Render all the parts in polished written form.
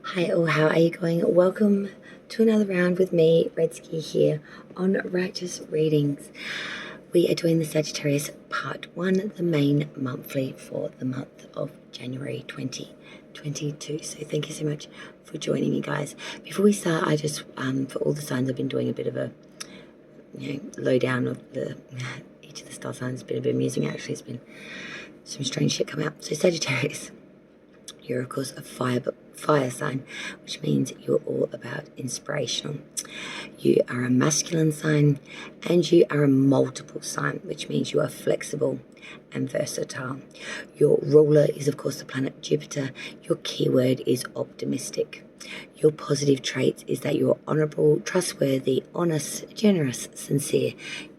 Hi all, how are you going? Welcome to another round with me, Redski, here on Righteous Readings. We are doing the Sagittarius Part 1, the main monthly for the month of January 2022. So thank you so much for joining me, guys. Before we start, I just, for all the signs, I've been doing a bit of a lowdown of each of the star signs. It's been a bit amusing, actually. It's been some strange shit come out. So Sagittarius, you're of course a fire sign, which means you're all about inspirational. You are a masculine sign and you are a multiple sign, which means you are flexible and versatile. Your ruler is of course the planet Jupiter. Your keyword is optimistic. Your positive traits is that you're honorable, trustworthy, honest, generous, sincere,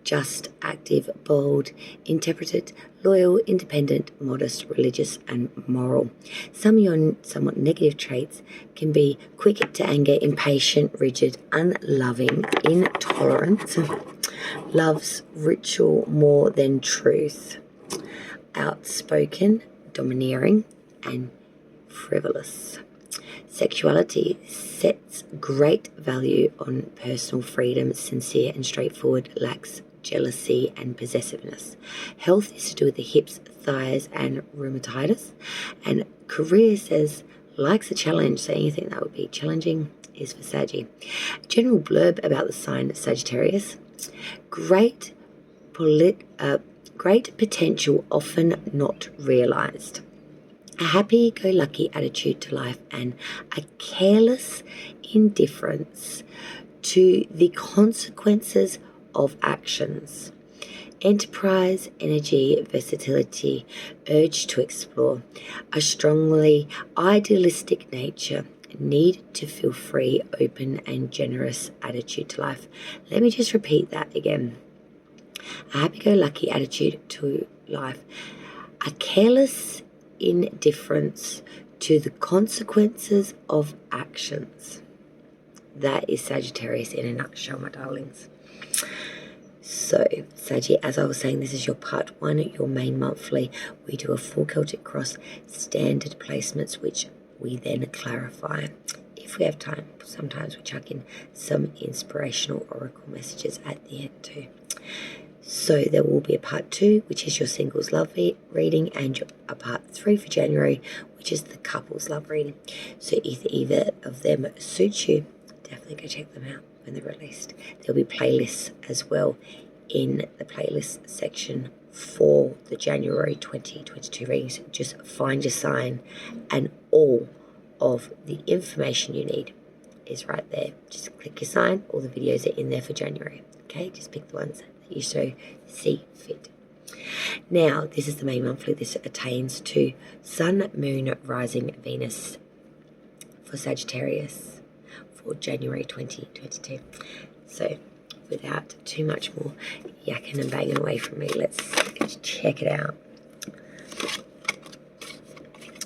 just, active, bold, interpreted, loyal, independent, modest, religious, and moral. Some of your somewhat negative traits can be quick to anger, impatient, rigid, unloving, intolerant, loves ritual more than truth, outspoken, domineering, and frivolous. Sexuality sets great value on personal freedom, sincere and straightforward, lacks jealousy and possessiveness. Health is to do with the hips, thighs, and rheumatitis. And career says likes a challenge, so anything that would be challenging is for Saggy. General blurb about the sign Sagittarius: great potential, often not realized. A happy-go-lucky attitude to life and a careless indifference to the consequences of actions. Enterprise, energy, versatility, urge to explore, a strongly idealistic nature, need to feel free, open and generous attitude to life. Let me just repeat that again. A happy-go-lucky attitude to life, a careless indifference to the consequences of actions. That is Sagittarius in a nutshell, my darlings. So, Saggy, as I was saying, this is your part 1, your main monthly. We do a full Celtic cross, standard placements, which we then clarify. If we have time, sometimes we chuck in some inspirational oracle messages at the end too. So there will be a part 2, which is your singles love reading, and a part 3 for January, which is the couples love reading. So if either of them suits you, definitely go check them out when they're released. There'll be playlists as well in the playlist section for the January 2022 readings. Just find your sign and all of the information you need is right there. Just click your sign. All the videos are in there for January. Okay, just pick the ones you so see fit. Now, this is the main monthly. This attains to Sun, Moon, Rising, Venus for Sagittarius for January 2022. So, without too much more yakking and banging away from me, let's check it out.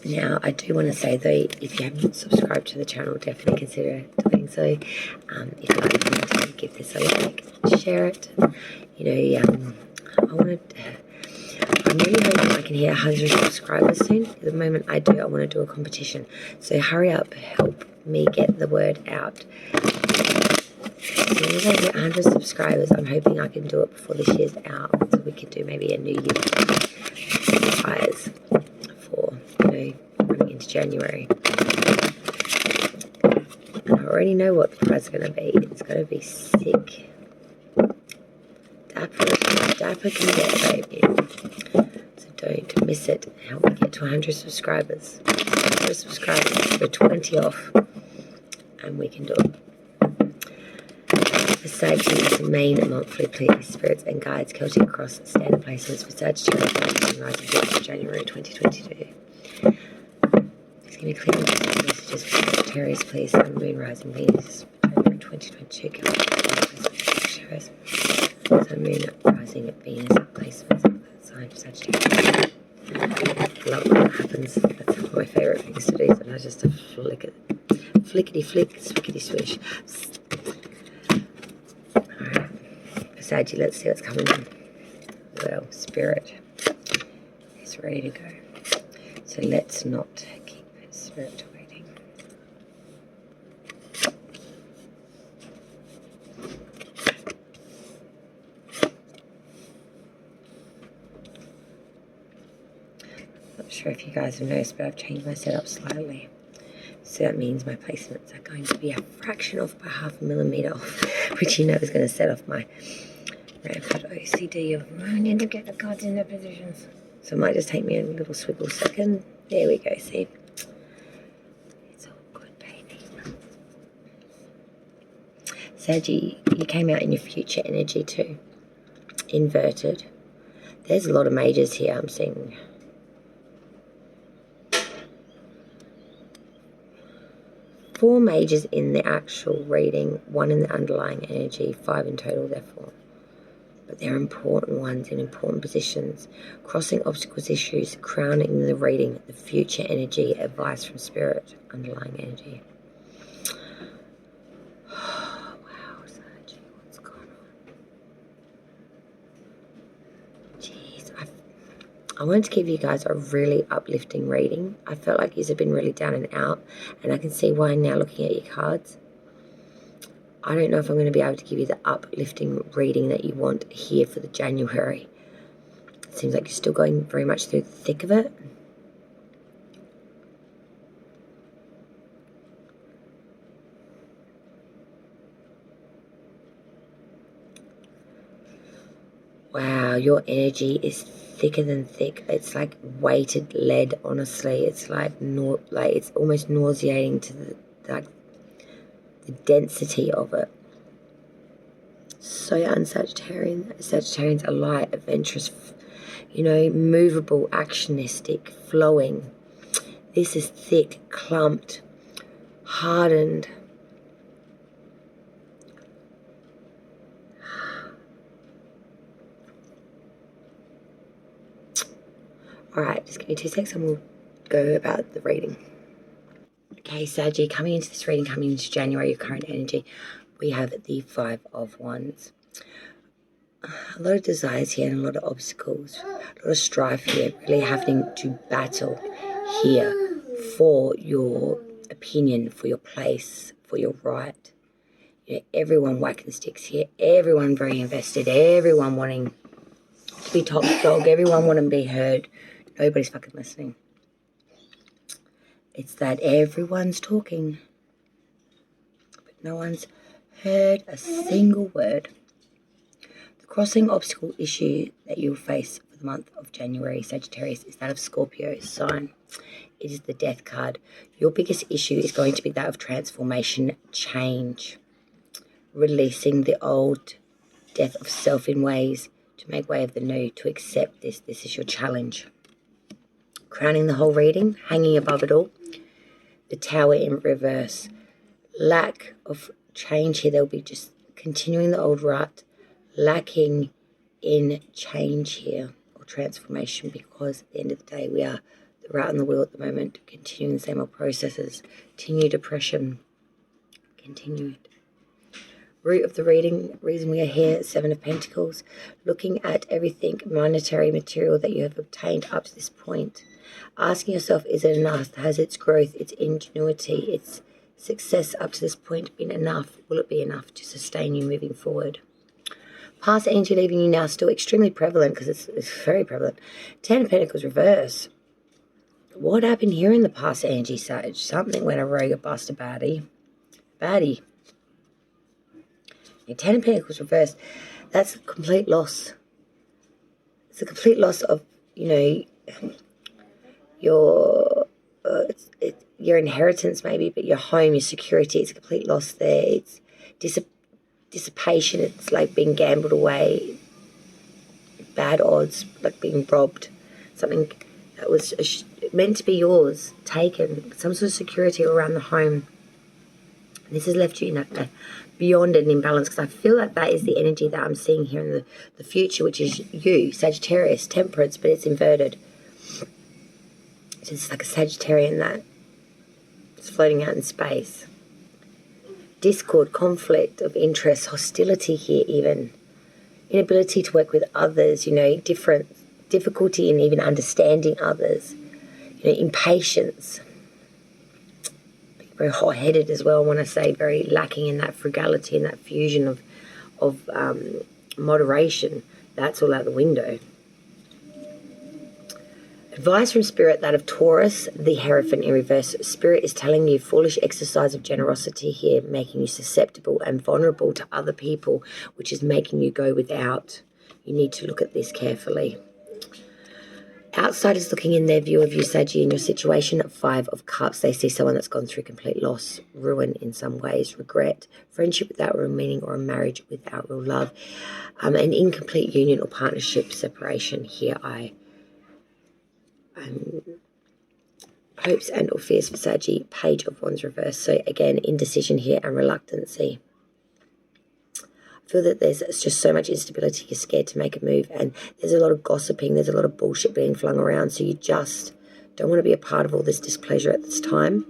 Now, I do want to say though, if you haven't subscribed to the channel, definitely consider doing so. If you like the content, give this a like, share it. I'm really hoping I can hit 100 subscribers soon. At the moment I want to do a competition. So hurry up, help me get the word out. As soon as I get 100 subscribers, I'm hoping I can do it before this year's out. So we can do maybe a New Year's prize for, running into January. And I already know what the prize is going to be. It's going to be sick. Dapper can get, baby. So don't miss it. Help me get to 100 subscribers. 100 subscribers, we're 20 off. And we can do it. For Sagittarius, main monthly, please, spirits and guides, Celtic cross, standard placements for Sagittarius, and rising for January 2022. Just give me clear messages for Sagittarius, please, Sun, Moon, Rising, Venus, January 2022. Sagittarius, Sun, Moon, Rising, Venus, placements of that sign for Sagittarius. I love when that happens. That's one of my favourite things to do. Sometimes just to flickety flick, swickety swish. Alright, for Saggy, let's see what's coming in. Well, Spirit is ready to go. So let's not keep Spirit waiting. sure if you guys have noticed, but I've changed my setup slightly. So that means my placements are going to be a fraction off by 0.5 millimeter off, which you know is going to set off my rampant OCD of I need to get the cards in their positions. So it might just take me a little swiggle second. There we go, see? It's all good, baby. Saggy, you came out in your future energy too. Inverted. There's a lot of majors here I'm seeing. Four majors in the actual reading, one in the underlying energy, 5 in total therefore. But they're important ones in important positions. Crossing obstacles, issues, crowning the reading, the future energy, advice from spirit, underlying energy. Wow, Sergi, what's going on? Jeez, I wanted to give you guys a really uplifting reading. I felt like you have been really down and out, and I can see why now looking at your cards. I don't know if I'm going to be able to give you the uplifting reading that you want here for the January. It seems like you're still going very much through the thick of it. Wow, your energy is thicker than thick. It's like weighted lead, honestly. It's like it's almost nauseating to the density of it. So un-Sagittarian. Sagittarians are light, adventurous, you know, movable, actionistic, flowing. This is thick, clumped, hardened. Alright, just give me 2 seconds and we'll go about the reading. Okay, Saggy, coming into this reading, coming into January, your current energy, we have the 5 of Wands. A lot of desires here and a lot of obstacles, a lot of strife here, really having to battle here for your opinion, for your place, for your right. You know, everyone whacking sticks here, everyone very invested, everyone wanting to be top dog, everyone wanting to be heard. Nobody's fucking listening. It's that everyone's talking, but no one's heard a single word. The crossing obstacle issue that you'll face for the month of January, Sagittarius, is that of Scorpio sign. It is the death card. Your biggest issue is going to be that of transformation, change, releasing the old, death of self in ways to make way of the new, to accept this. This is your challenge. Crowning the whole reading, hanging above it all, the Tower in reverse. Lack of change here. They'll be just continuing the old rut, lacking in change here or transformation, because at the end of the day we are the rat on the wheel at the moment, continuing the same old processes, continue depression, continue it. Root of the reading, reason we are here, 7 of Pentacles, looking at everything monetary, material that you have obtained up to this point. Asking yourself, is it enough? Has its growth, its ingenuity, its success up to this point been enough? Will it be enough to sustain you moving forward? Past energy leaving you now, still extremely prevalent, because it's very prevalent. 10 of Pentacles reverse. What happened here in the past energy, Sage? Something went a rogue, a bust, a baddie. Baddie. 10 of Pentacles reversed, that's a complete loss. It's a complete loss of, you know, your inheritance maybe, but your home, your security. It's a complete loss there. It's dissipation. It's like being gambled away. Bad odds, like being robbed. Something that was meant to be yours, taken. Some sort of security around the home. This has left you in a beyond an imbalance, because I feel like that is the energy that I'm seeing here in the future, which is you, Sagittarius, Temperance, but it's inverted. So it's like a Sagittarian that is floating out in space. Discord, conflict of interest, hostility here even. Inability to work with others, you know, difficulty in even understanding others. You know, impatience. Very hot-headed as well, I want to say, very lacking in that frugality and that fusion of moderation. That's all out the window. Advice from Spirit, that of Taurus, the Hierophant in reverse. Spirit is telling you foolish exercise of generosity here, making you susceptible and vulnerable to other people, which is making you go without. You need to look at this carefully. Outsiders looking in their view of you, Saggy, in your situation, 5 of Cups. They see someone that's gone through complete loss, ruin in some ways, regret, friendship without real meaning, or a marriage without real love. An incomplete union or partnership separation here. Hopes and or fears for Saggy, Page of Wands reverse. So again, indecision here and reluctancy. I feel that there's just so much instability. You're scared to make a move, and there's a lot of gossiping. There's a lot of bullshit being flung around. So you just don't want to be a part of all this displeasure at this time.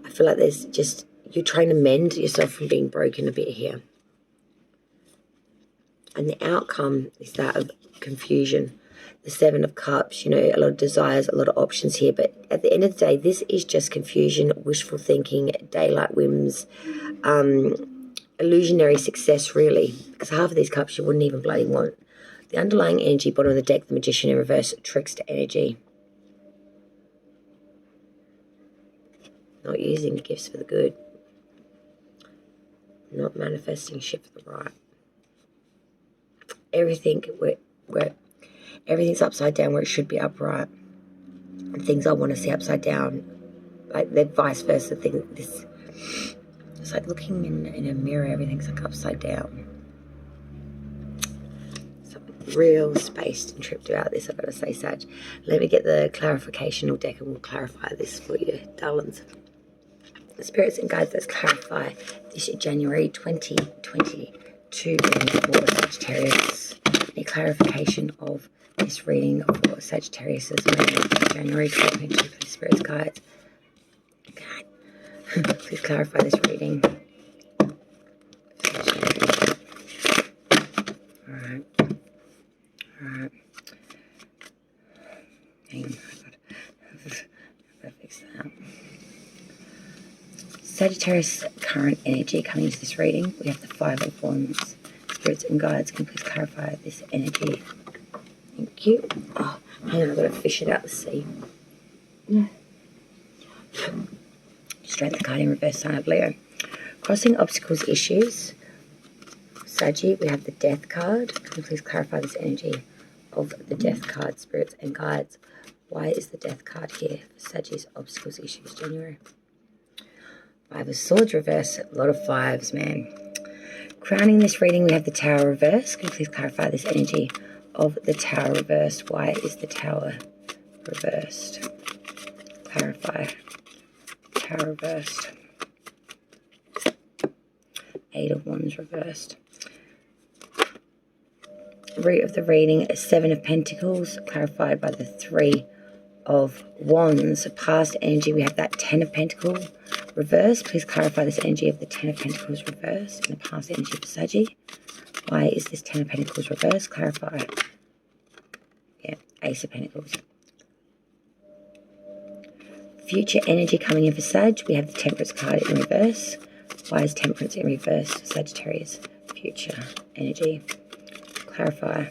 I feel like there's just, you're trying to mend yourself from being broken a bit here. And the outcome is that of confusion. The 7 of Cups, you know, a lot of desires, a lot of options here. But at the end of the day, this is just confusion, wishful thinking, daylight whims, illusionary success, really. Because half of these cups you wouldn't even bloody want. The underlying energy, bottom of the deck, the Magician in reverse, trickster energy. Not using the gifts for the good. Not manifesting shit for the right. Everything everything's upside down where it should be upright. And things I want to see upside down, like the vice versa thing. It's like looking in a mirror, everything's like upside down. So real spaced and tripped about this, I've got to say, Sag. Let me get the clarificational deck and we'll clarify this for you, darlings. The spirits and guides, let's clarify this January 2022 for Sagittarius. Any clarification of this reading for Sagittarius as well, January 2022 for the spirits guides. Okay. Please clarify this reading. Alright. Alright. Hang on, I've got to fix that. Sagittarius current energy coming into this reading. We have the 5 of Wands. Spirits and guides, can you please clarify this energy? Thank you. Oh, hang on, I've got to fish it out the sea. Yeah. Strength card in reverse, sign of Leo. Crossing obstacles, issues. Saggy, we have the Death card. Can you please clarify this energy of the Death card, spirits and guides? Why is the Death card here for Saggy's obstacles, issues, January? 5 of Swords reverse, a lot of 5s, man. Crowning this reading, we have the Tower reverse. Can you please clarify this energy of the Tower reversed? Why is the Tower reversed? Clarify. Tower reversed. 8 of Wands reversed. Root of the reading, 7 of Pentacles, clarified by the 3 of Wands. Past energy, we have that 10 of Pentacles reversed. Please clarify this energy of the 10 of Pentacles reversed and the past energy for Saggy. Why is this 10 of Pentacles reversed? Clarify. Yeah, Ace of Pentacles. Future energy coming in for Sag. We have the Temperance card in reverse. Why is Temperance in reverse? Sagittarius. Future energy. Clarify.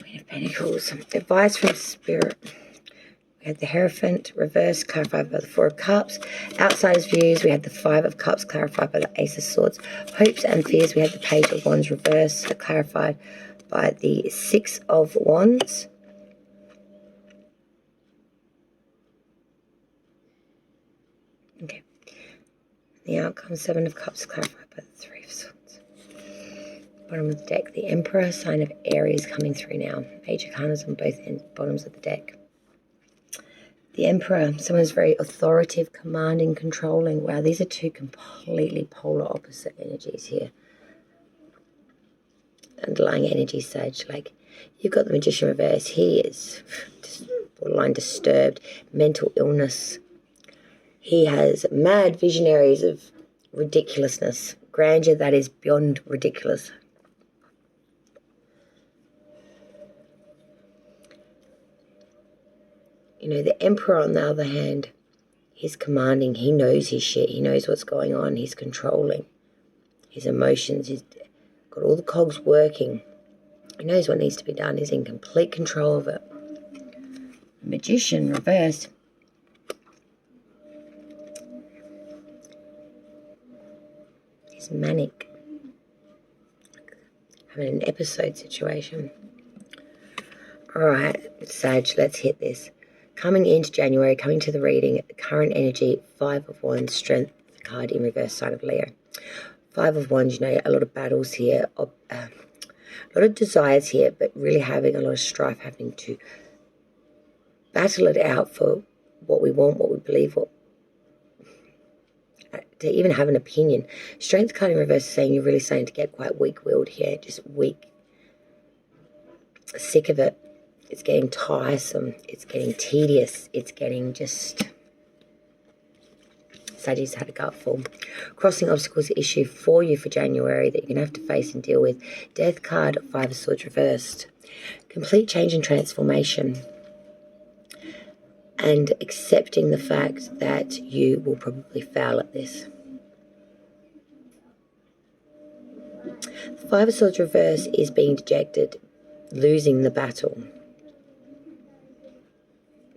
Queen of Pentacles. Advice from Spirit. We had the Hierophant reverse, clarified by the 4 of Cups. Outsiders' views, we had the 5 of Cups, clarified by the Ace of Swords. Hopes and fears, we had the Page of Wands reverse, clarified by the 6 of Wands. Okay. The outcome, 7 of Cups, clarified by the 3 of Swords. Bottom of the deck, the Emperor, sign of Aries coming through now. Page of Arcanas on both bottoms of the deck. The Emperor, someone's very authoritative, commanding, controlling. Wow, these are 2 completely polar opposite energies here. Underlying energy, Sage. Like, you've got the Magician reverse. He is just borderline disturbed, mental illness. He has mad visionaries of ridiculousness, grandeur that is beyond ridiculous. You know, the Emperor, on the other hand, he's commanding. He knows his shit. He knows what's going on. He's controlling his emotions. He's got all the cogs working. He knows what needs to be done. He's in complete control of it. Magician reversed. He's manic. Having an episode situation. Alright, Sag, let's hit this. Coming into January, coming to the reading, current energy, 5 of Wands, Strength card in reverse, sign of Leo. 5 of Wands, you know, a lot of battles here, a lot of desires here, but really having a lot of strife, having to battle it out for what we want, what we believe, to even have an opinion. Strength card in reverse is saying you're really starting to get quite weak-willed here, just weak, sick of it. It's getting tiresome. It's getting tedious. It's getting just... Sagittarius had a gutful. Crossing obstacles issue for you for January that you're going to have to face and deal with. Death card, 5 of Swords reversed. Complete change and transformation. And accepting the fact that you will probably fail at this. The 5 of Swords reverse is being dejected, losing the battle.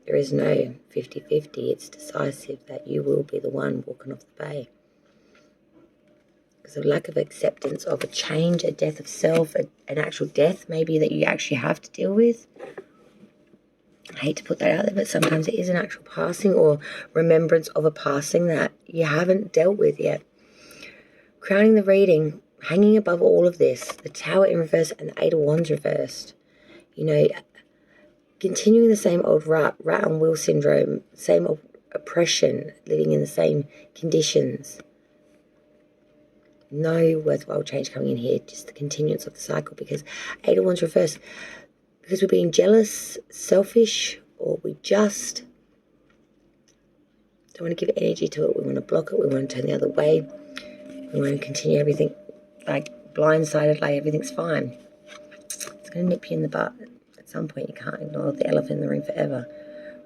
There is no 50-50. It's decisive that you will be the one walking off the bay. Because of lack of acceptance of a change, a death of self, an actual death maybe that you actually have to deal with. I hate to put that out there, but sometimes it is an actual passing or remembrance of a passing that you haven't dealt with yet. Crowning the reading, hanging above all of this, the Tower in reverse and the 8 of Wands reversed. You know, continuing the same old rat on wheel syndrome, same old oppression, living in the same conditions. No worthwhile change coming in here, just the continuance of the cycle, because 8 of Wands reversed. Because we're being jealous, selfish, or we just don't want to give energy to it. We want to block it. We want to turn the other way. We want to continue everything like blindsided, like everything's fine. It's going to nip you in the butt. At some point, you can't ignore the elephant in the room forever.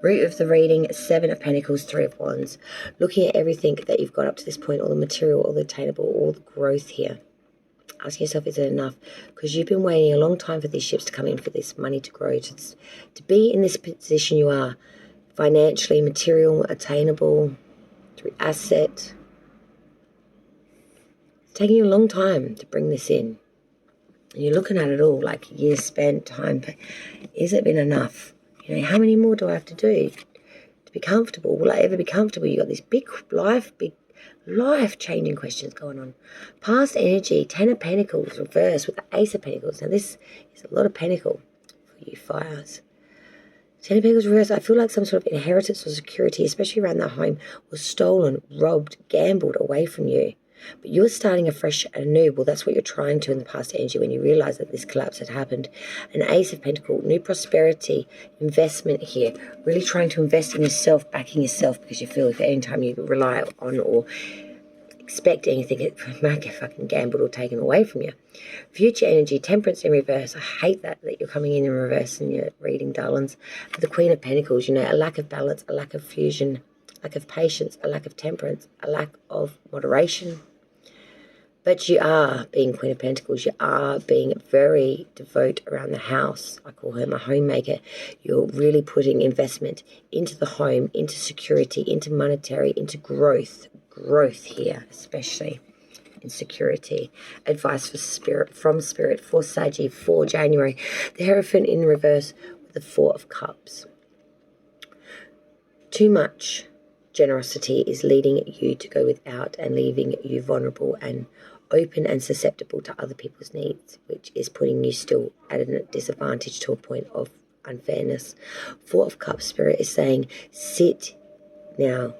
Root of the reading, 7 of Pentacles, 3 of Wands. Looking at everything that you've got up to this point, all the material, all the attainable, all the growth here. Asking yourself, is it enough? Because you've been waiting a long time for these ships to come in, for this money to grow, to be in this position you are, financially, material, attainable, through asset. It's taking you a long time to bring this in. And you're looking at it all like years spent, time, but is it been enough? You know, how many more do I have to do to be comfortable? Will I ever be comfortable? You got this big life-changing questions going on. Past energy, 10 of Pentacles, reverse with the Ace of Pentacles. Now this is a lot of pentacle for you fires. 10 of Pentacles reverse, I feel like some sort of inheritance or security, especially around that home, was stolen, robbed, gambled away from you. But you're starting afresh and anew. Well, that's what you're trying to in the past energy when you realize that this collapse had happened. An Ace of Pentacles, new prosperity, investment here. Really trying to invest in yourself, backing yourself, because you feel if any time you rely on or expect anything, it might get fucking gambled or taken away from you. Future energy, Temperance in reverse. I hate that you're coming in reverse and you're reading, darlings. But the Queen of Pentacles, you know, a lack of balance, a lack of fusion, lack of patience, a lack of temperance, a lack of moderation. But you are being Queen of Pentacles. You are being very devout around the house. I call her my homemaker. You're really putting investment into the home, into security, into monetary, into growth. Growth here, especially in security. Advice for spirit, from spirit, for Saggy, for January. The Hierophant in reverse with the 4 of Cups. Too much generosity is leading you to go without and leaving you vulnerable and open and susceptible to other people's needs, which is putting you still at a disadvantage to a point of unfairness. 4 of Cups, Spirit is saying, sit now.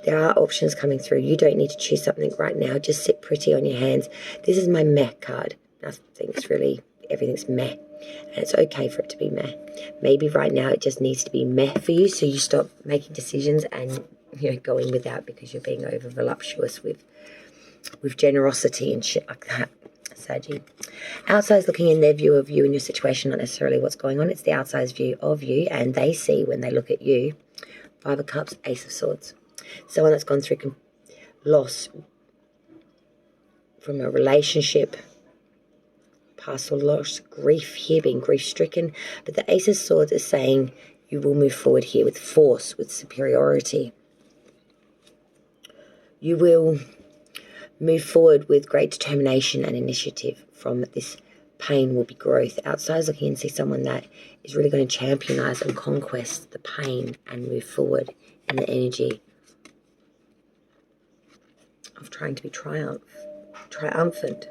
There are options coming through. You don't need to choose something right now. Just sit pretty on your hands. This is my meh card. Nothing's really, everything's meh. And it's okay for it to be meh. Maybe right now it just needs to be meh for you, so you stop making decisions and, you know, going without because you're being over voluptuous with generosity and shit like that, Saggy. Outside's looking in their view of you and your situation, not necessarily what's going on. It's the outside's view of you, and they see when they look at you. 5 of Cups, Ace of Swords. Someone that's gone through loss from a relationship, past or loss, grief here, being grief-stricken. But the Ace of Swords is saying you will move forward here with force, with superiority. You will move forward with great determination and initiative. From this pain will be growth. Outsiders looking and see someone that is really going to championize and conquest the pain and move forward in the energy of trying to be triumphant.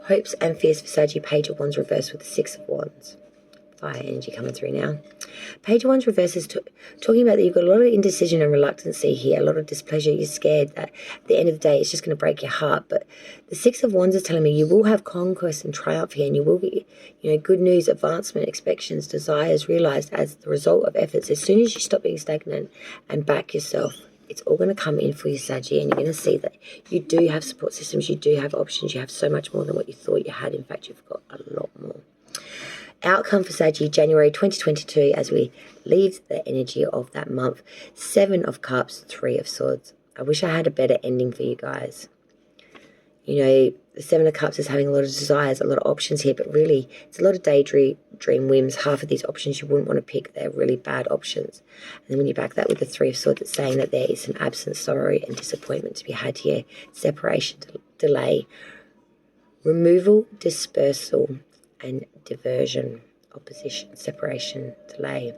Hopes and fears for Sagittarius. Page of Wands reversed with the Six of Wands. Fire energy coming through now. Page of Wands reverse is talking about that you've got a lot of indecision and reluctancy here, a lot of displeasure. You're scared that at the end of the day it's just going to break your heart. But the Six of Wands is telling me you will have conquest and triumph here, and you will get, good news, advancement, expectations, desires realized as the result of efforts. As soon as you stop being stagnant and back yourself, it's all going to come in for you, Saggy, and you're going to see that you do have support systems, you do have options, you have so much more than what you thought you had. In fact, you've got a lot more. Outcome for Sagittarius, January 2022, as we leave the energy of that month. 7 of Cups, 3 of Swords. I wish I had a better ending for you guys. The 7 of Cups is having a lot of desires, a lot of options here, but really it's a lot of daydream whims. Half of these options you wouldn't want to pick. They're really bad options. And then when you back that with the 3 of Swords, it's saying that there is some absence, sorrow and disappointment to be had here. Separation, delay, removal, dispersal, and diversion, opposition, separation, delay.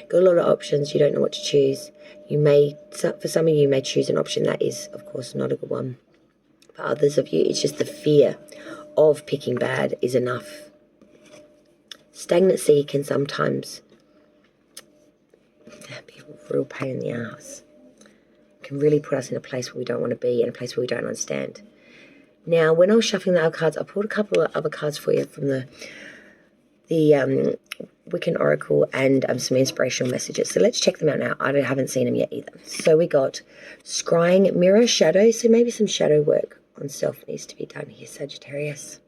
Got a lot of options. You don't know what to choose. For some of you may choose an option that is, of course, not a good one. For others of you, it's just the fear of picking bad is enough. Stagnancy can sometimes be a real pain in the ass. It can really put us in a place where we don't want to be, in a place where we don't understand. Now, when I was shuffling the other cards, I pulled a couple of other cards for you from the Wiccan Oracle and some inspirational messages. So let's check them out now. I haven't seen them yet either. So we got Scrying Mirror, Shadow. So maybe some shadow work on self needs to be done here, Sagittarius.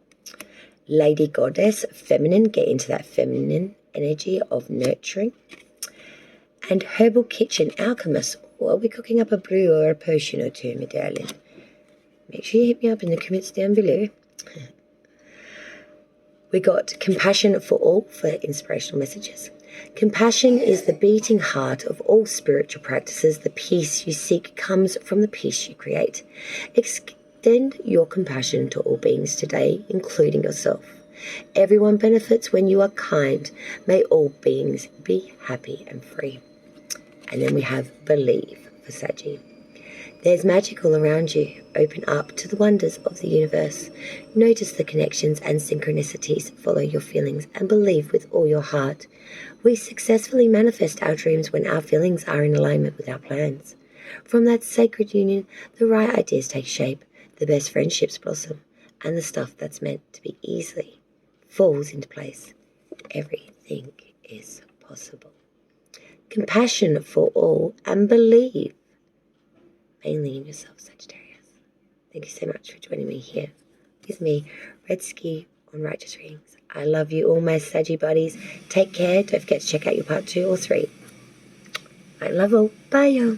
Lady Goddess, Feminine. Get into that feminine energy of nurturing. And Herbal Kitchen, Alchemist. Or are we cooking up a brew or a potion or two, my darling? Make sure you hit me up in the comments down below. We got Compassion for All for inspirational messages. Compassion is the beating heart of all spiritual practices. The peace you seek comes from the peace you create. Extend your compassion to all beings today, including yourself. Everyone benefits when you are kind. May all beings be happy and free. And then we have Believe for Saggy. There's magic all around you. Open up to the wonders of the universe. Notice the connections and synchronicities. Follow your feelings and believe with all your heart. We successfully manifest our dreams when our feelings are in alignment with our plans. From that sacred union, the right ideas take shape, the best friendships blossom, and the stuff that's meant to be easily falls into place. Everything is possible. Compassion for all and believe mainly in yourself, Sagittarius. Thank you so much for joining me here with me, Red Ski on Righteous Readings. I love you all, my Saggy buddies. Take care. Don't forget to check out your part 2 or 3. I love all. Bye, y'all.